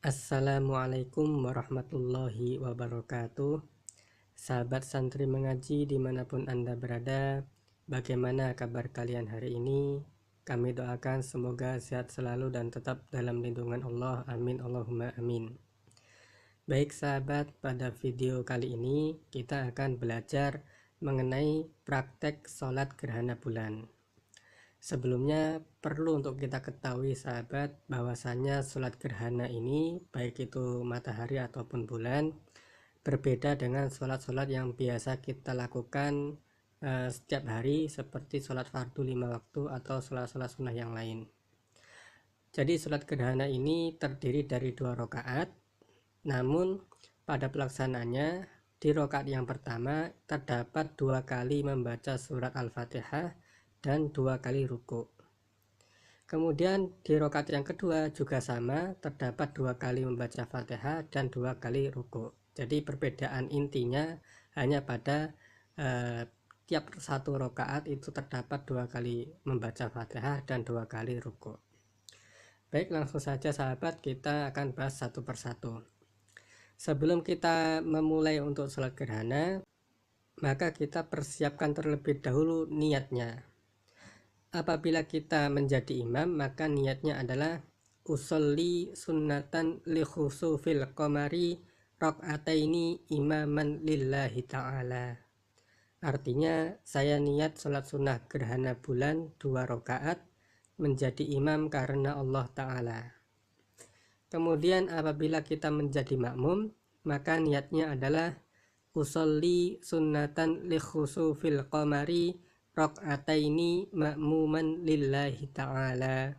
Assalamualaikum warahmatullahi wabarakatuh. Sahabat santri mengaji dimanapun Anda berada, bagaimana kabar kalian hari ini? Kami doakan semoga sehat selalu dan tetap dalam lindungan Allah. Amin Allahumma amin. Baik sahabat, pada video kali ini kita akan belajar mengenai praktek sholat gerhana bulan. Sebelumnya perlu untuk kita ketahui sahabat bahwasanya sholat gerhana ini baik itu matahari ataupun bulan berbeda dengan sholat-sholat yang biasa kita lakukan setiap hari seperti sholat fardu 5 waktu atau sholat-sholat sunnah yang lain. Jadi sholat gerhana ini terdiri dari 2 rakaat, namun pada pelaksanaannya di rakaat yang pertama terdapat 2 kali membaca surat Al-Fatihah dan 2 kali ruku. Kemudian di rakaat yang kedua juga sama, terdapat 2 kali membaca Fatihah dan 2 kali ruku. Jadi perbedaan intinya hanya pada tiap satu rakaat itu terdapat 2 kali membaca Fatihah dan 2 kali ruku. Baik, langsung saja sahabat, kita akan bahas satu persatu. Sebelum kita memulai untuk sholat gerhana, maka kita persiapkan terlebih dahulu niatnya. Apabila kita menjadi imam, maka niatnya adalah usolli sunnatan li khusufil qamari rakaataini imaman lillahi ta'ala. Artinya saya niat sholat sunnah gerhana bulan 2 rakaat menjadi imam karena Allah Ta'ala. Kemudian apabila kita menjadi makmum, maka niatnya adalah usolli sunnatan li khusufil qamari rakaataini ma'muman lillahi ta'ala.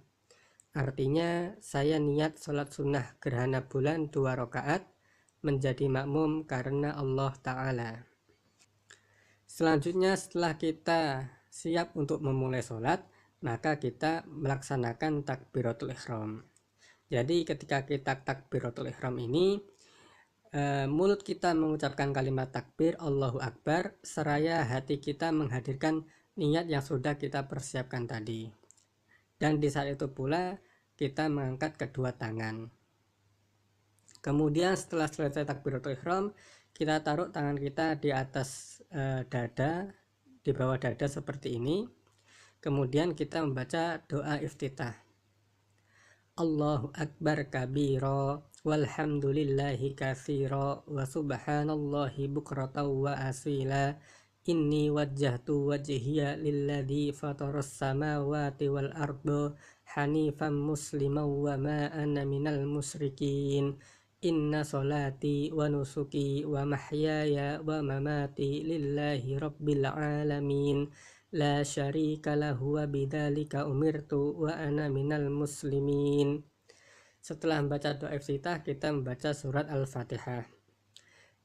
Artinya saya niat sholat sunnah gerhana bulan 2 rakaat menjadi makmum karena Allah Ta'ala. Selanjutnya setelah kita siap untuk memulai sholat, maka kita melaksanakan takbiratul ihram. Jadi ketika kita takbiratul ihram ini, mulut kita mengucapkan kalimat takbir Allahu Akbar, seraya hati kita menghadirkan niat yang sudah kita persiapkan tadi. Dan di saat itu pula kita mengangkat kedua tangan. Kemudian setelah selesai takbiratul ihram, kita taruh tangan kita di atas dada, di bawah dada seperti ini. Kemudian kita membaca doa iftitah. Allahu Akbar kabira walhamdulillahi katsira wa subhanallahi bukratan wa asila. Inni wajjahtu wajhiya lilladzi fataras samawati wal arda hanifan musliman wa ma ana minal musyrikin. Inna salati wa nusuki wa mahyaya wa mamati lillahi rabbil alamin. La syarika lahu wa bidzalika umirtu wa ana minal muslimin. Setelah membaca doa iftitah, kita membaca surat Al-Fatihah.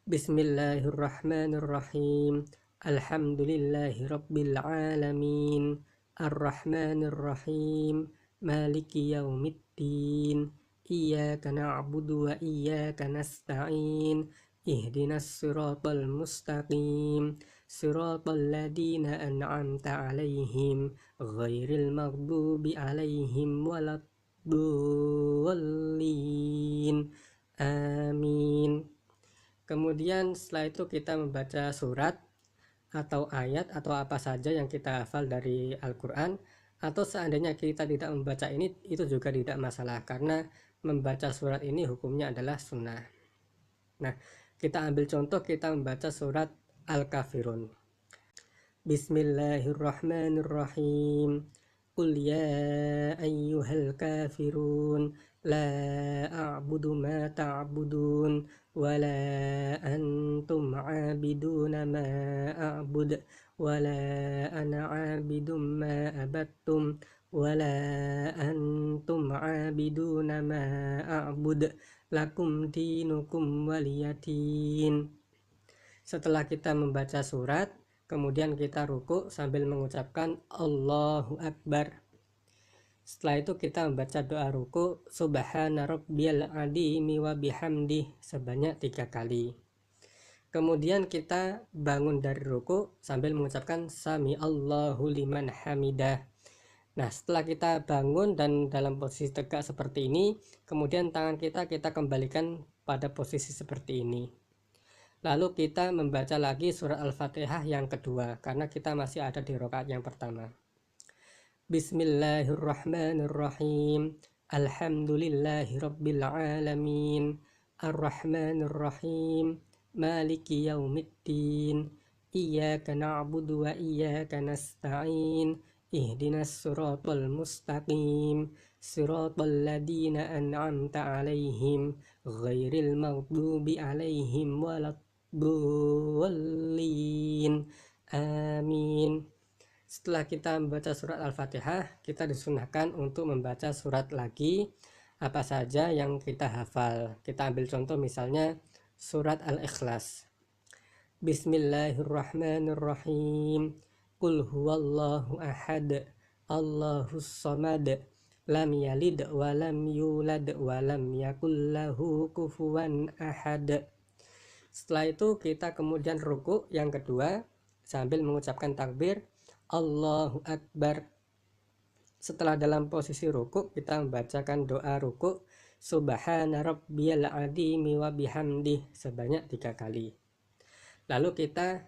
Bismillahirrahmanirrahim. Alhamdulillahi rabbil alamin. Ar-Rahmanir-Rahim. Maliki yaumiddin. Iyyaka na'budu wa iyyaka nasta'in. Ihdinas siratal mustaqim. Siratal ladzina an'amta 'alaihim ghairil maghdubi 'alaihim waladdallin. Amin. Kemudian setelah itu kita membaca surat atau ayat atau apa saja yang kita hafal dari Al-Quran, atau seandainya kita tidak membaca ini, itu juga tidak masalah karena membaca surat ini hukumnya adalah sunnah. Nah, kita ambil contoh, kita membaca surat Al-Kafirun. Bismillahirrahmanirrahim. Qul ya ayyuhal kafirun la a'budu ma ta'budun wa la antum 'abiduna ma a'bud wa la ana 'abidum ma abattum wa la antum 'abiduna ma a'bud lakum dinukum waliyadin. Setelah kita membaca surat, kemudian kita ruku sambil mengucapkan Allahu Akbar. Setelah itu kita membaca doa ruku Subhana rabbiyal azimi wa bihamdih sebanyak 3 kali. Kemudian kita bangun dari ruku sambil mengucapkan Sami Allahu liman hamidah. Nah, setelah kita bangun dan dalam posisi tegak seperti ini, kemudian tangan kita kembalikan pada posisi seperti ini. Lalu kita membaca lagi surat Al-Fatihah yang kedua, karena kita masih ada di rakaat yang pertama. Bismillahirrahmanirrahim. Alhamdulillahi rabbil alamin. Ar-Rahmanir-Rahim. Maliki yaumiddin. Iyyaka na'budu wa iyyaka nasta'in. Ihdinas siratal mustaqim. Siratal ladzina an'amta 'alaihim ghairil maghdubi 'alaihim waladdallin. Amin. Setelah kita membaca surat Al-Fatihah, kita disunahkan untuk membaca surat lagi apa saja yang kita hafal. Kita ambil contoh misalnya surat Al-Ikhlas. Bismillahirrahmanirrahim. Qul huwallahu ahad, Allahus samad, lam yalid wa lam yulad wa lam yakul lahu kufuwan ahad. Setelah itu kita kemudian ruku yang kedua sambil mengucapkan takbir Allahu Akbar. Setelah dalam posisi ruku kita membacakan doa ruku Subhana rabbiyal azimi wa bihamdih sebanyak 3 kali. Lalu kita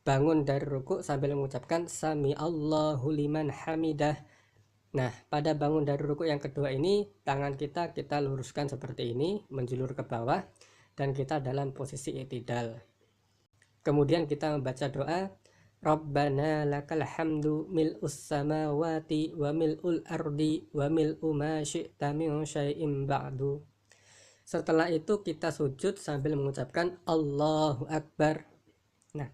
bangun dari ruku sambil mengucapkan Sami Allahu liman hamidah. Nah, pada bangun dari ruku yang kedua ini, tangan kita luruskan seperti ini, menjulur ke bawah, dan kita dalam posisi i'tidal. Kemudian kita membaca doa Rabbana lakal hamdu mil'us samawati wa mil'ul ardi wa mil'u ma syi'ta min syai'in ba'du. Setelah itu kita sujud sambil mengucapkan Allahu Akbar. Nah,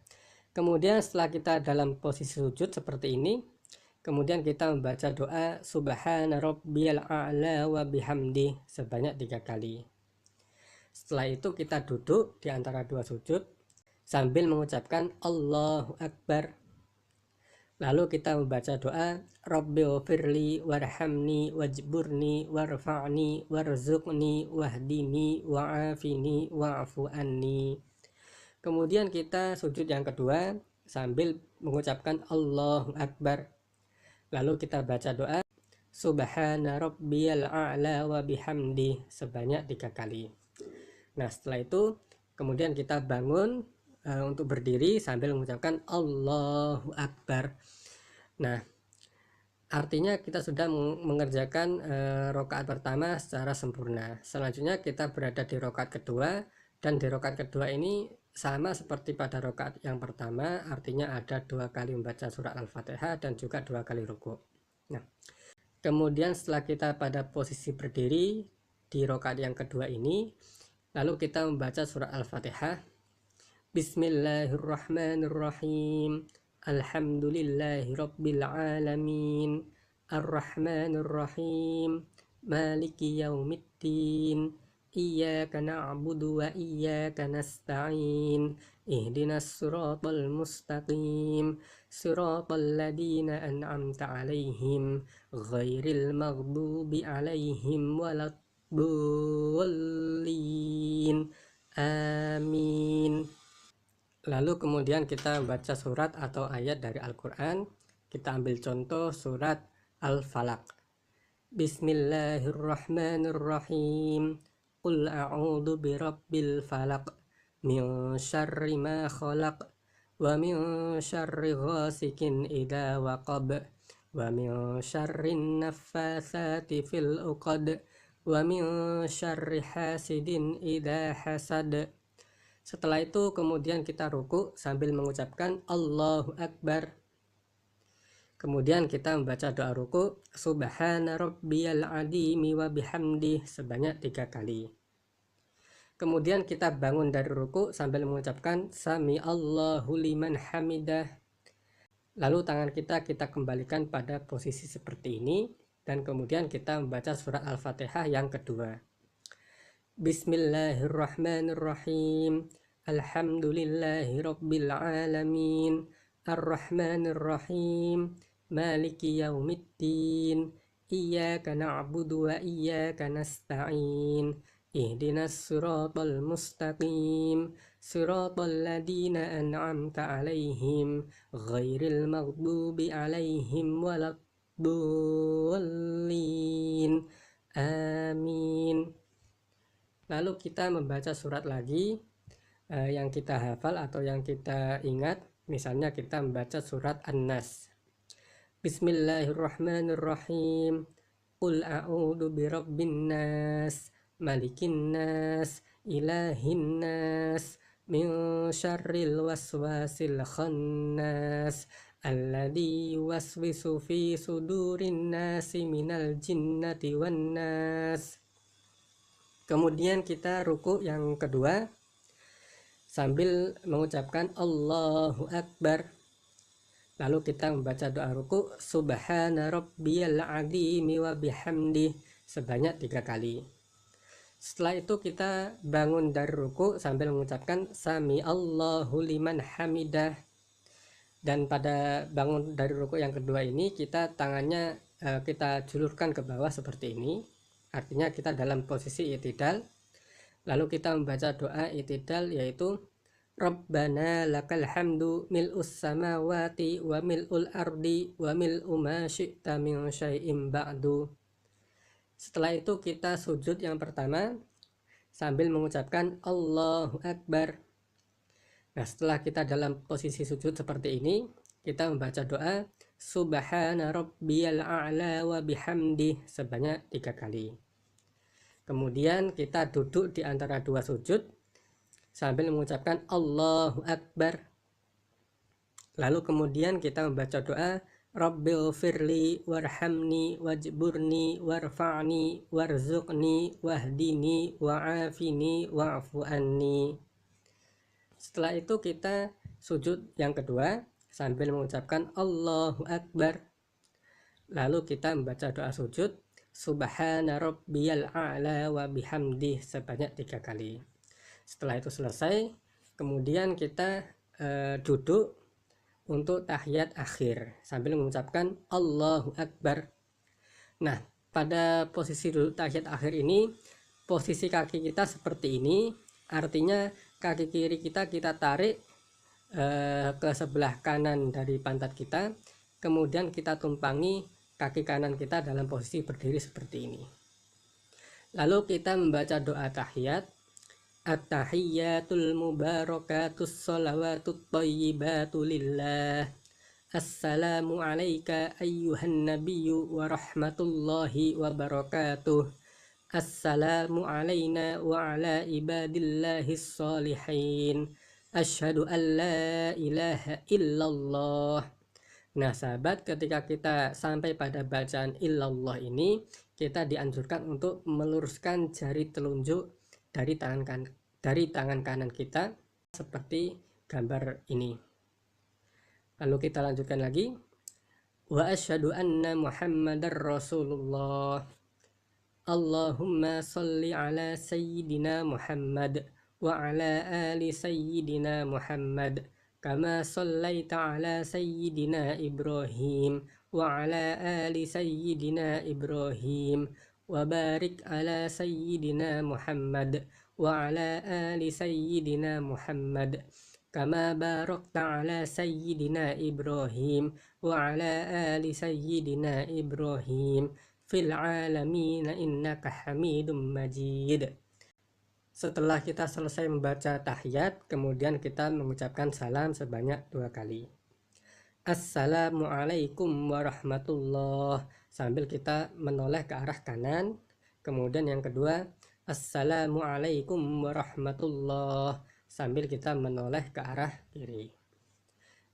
kemudian setelah kita dalam posisi sujud seperti ini, kemudian kita membaca doa Subhana rabbiyal a'la wa bihamdi sebanyak 3 kali. Setelah itu kita duduk di antara dua sujud sambil mengucapkan Allahu Akbar. Lalu kita membaca doa Rabbighfirli warhamni wajburni warfa'ni warzuqni wahdini wa'afini wa'fu anni. Kemudian kita sujud yang kedua sambil mengucapkan Allahu Akbar. Lalu kita baca doa Subhana rabbiyal a'la wa bihamdi sebanyak 3 kali. Nah, setelah itu kemudian kita bangun untuk berdiri sambil mengucapkan Allahu Akbar. Nah, artinya kita sudah mengerjakan rakaat pertama secara sempurna. Selanjutnya kita berada di rakaat kedua, dan di rakaat kedua ini sama seperti pada rakaat yang pertama, artinya ada 2 kali membaca surat Al-Fatihah dan juga 2 kali ruku. Nah, kemudian setelah kita pada posisi berdiri di rakaat yang kedua ini, lalu kita membaca surat Al-Fatihah. Bismillahirrahmanirrahim. Alhamdulillahi rabbil alamin. Ar-Rahmanir-Rahim. Maliki yaumiddin. Iyyaka na'budu wa iyyaka nasta'in. Ihdinas siratal mustaqim. Siratal ladzina an'amta 'alaihim ghairil maghdubi 'alaihim waladdallin. Amin. Lalu kemudian kita membaca surat atau ayat dari Al-Quran. Kita ambil contoh surat Al-Falaq. Bismillahirrahmanirrahim. Qul a'udzu birabbil falaq min syarri ma khalaq wa min syarri ghasikin idza waqab wa min syarrin naffatsati fil 'uqad wa min syarri hasidin idza hasad. Setelah itu kemudian kita ruku sambil mengucapkan Allahu Akbar. Kemudian kita membaca doa ruku Subhana rabbiyal azimi wa bihamdih sebanyak 3 kali. Kemudian kita bangun dari ruku sambil mengucapkan Sami Allahu liman hamidah. Lalu tangan kita kembalikan pada posisi seperti ini, dan kemudian kita membaca surat Al-Fatihah yang kedua. Bismillahirrahmanirrahim. Alhamdulillahi rabbil alamin. Ar-Rahmanir-Rahim. Maliki yaumiddin. Iyyaka na'budu wa iyyaka nasta'in. Ihdinas siratal mustaqim. Siratal ladzina an'amta 'alaihim ghairil maghdubi 'alaihim waladdallin. Amin. Lalu kita membaca surat lagi yang kita hafal atau yang kita ingat. Misalnya kita membaca surat An-Nas. Bismillahirrahmanirrahim. Qul a'udzu birabbin nas, malikin nas, ilahin nas, min syarril waswasil khannas, alladzi yuwaswisu fi sudurin nasi minal jinnati wan nas. Kemudian kita ruku yang kedua sambil mengucapkan Allahu Akbar. Lalu kita membaca doa ruku Subhana rabbiyal azimi wa bihamdi sebanyak 3 kali. Setelah itu kita bangun dari ruku sambil mengucapkan Sami Allahu liman hamidah. Dan pada bangun dari ruku yang kedua ini kita tangannya kita julurkan ke bawah seperti ini. Artinya kita dalam posisi i'tidal. Lalu kita membaca doa i'tidal yaitu Rabbana lakal hamdu mil'us samawati wa mil'ul ardi wa mil'u ma syi'ta min syai'im ba'du. Setelah itu kita sujud yang pertama sambil mengucapkan Allahu Akbar. Nah, setelah kita dalam posisi sujud seperti ini, kita membaca doa Subhana rabbiyal a'la wa bihamdi sebanyak 3 kali. Kemudian kita duduk di antara dua sujud sambil mengucapkan Allahu Akbar. Lalu kemudian kita membaca doa Rabbil firli warhamni wajburni warfa'ni warzuqni wahdini wa'afini wa'fu anni. Setelah itu kita sujud yang kedua sambil mengucapkan Allahu Akbar. Lalu kita membaca doa sujud Subhana rabbiyal a'la wa bihamdih sebanyak 3 kali. Setelah itu selesai, kemudian kita duduk untuk tahiyat akhir sambil mengucapkan Allahu Akbar. Nah, pada posisi duduk tahiyat akhir ini, posisi kaki kita seperti ini, artinya kaki kiri kita tarik ke sebelah kanan dari pantat kita, kemudian kita tumpangi kaki kanan kita dalam posisi berdiri seperti ini. Lalu kita membaca doa tahiyat At-tahiyyatul mubarakatus salawatut thayyibatu lillah. Assalamu alayka ayyuhan nabiyyu wa rahmatullahi wa barakatuh. Assalamu alayna wa ala ibadillahis salihin. Asyhadu an la ilaha illallah. Nah sahabat, ketika kita sampai pada bacaan illallah ini, kita dianjurkan untuk meluruskan jari telunjuk dari tangan kanan kita seperti gambar ini. Lalu kita lanjutkan lagi. Wa asyhadu anna Muhammadar Rasulullah. Allahumma sholli ala sayyidina Muhammad wa ala ali sayyidina Muhammad kama shallaita ala sayyidina Ibrahim wa ala ali sayyidina Ibrahim wa barik ala sayyidina Muhammad wa ala ali sayyidina Muhammad kama barakta ala sayyidina Ibrahim wa ala ali sayyidina Ibrahim fil alamin innaka Hamidum Majid. Setelah kita selesai membaca tahiyat, kemudian kita mengucapkan salam sebanyak 2 kali. Assalamualaikum warahmatullah, sambil kita menoleh ke arah kanan. Kemudian yang kedua Assalamualaikum warahmatullah, sambil kita menoleh ke arah kiri.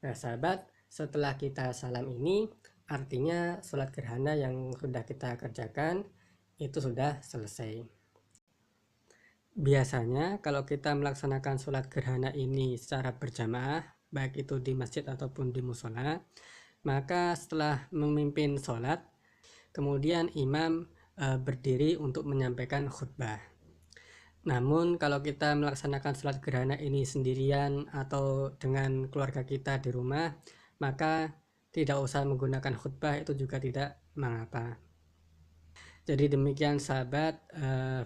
Nah sahabat, setelah kita salam ini artinya sholat gerhana yang sudah kita kerjakan itu sudah selesai. Biasanya kalau kita melaksanakan sholat gerhana ini secara berjamaah, baik itu di masjid ataupun di musola, maka setelah memimpin sholat, kemudian imam berdiri untuk menyampaikan khutbah. Namun kalau kita melaksanakan sholat gerhana ini sendirian atau dengan keluarga kita di rumah, maka tidak usah menggunakan khutbah, itu juga tidak mengapa. Jadi demikian sahabat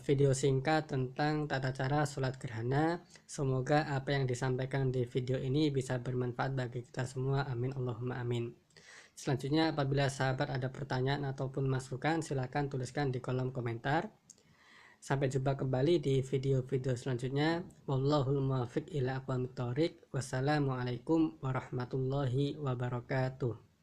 video singkat tentang tata cara sholat gerhana. Semoga apa yang disampaikan di video ini bisa bermanfaat bagi kita semua. Amin Allahumma amin. Selanjutnya, apabila sahabat ada pertanyaan ataupun masukan, silakan tuliskan di kolom komentar. Sampai jumpa kembali di video-video selanjutnya. Wallahul muwaffiq ila aqwamit thoriq. Wassalamualaikum warahmatullahi wabarakatuh.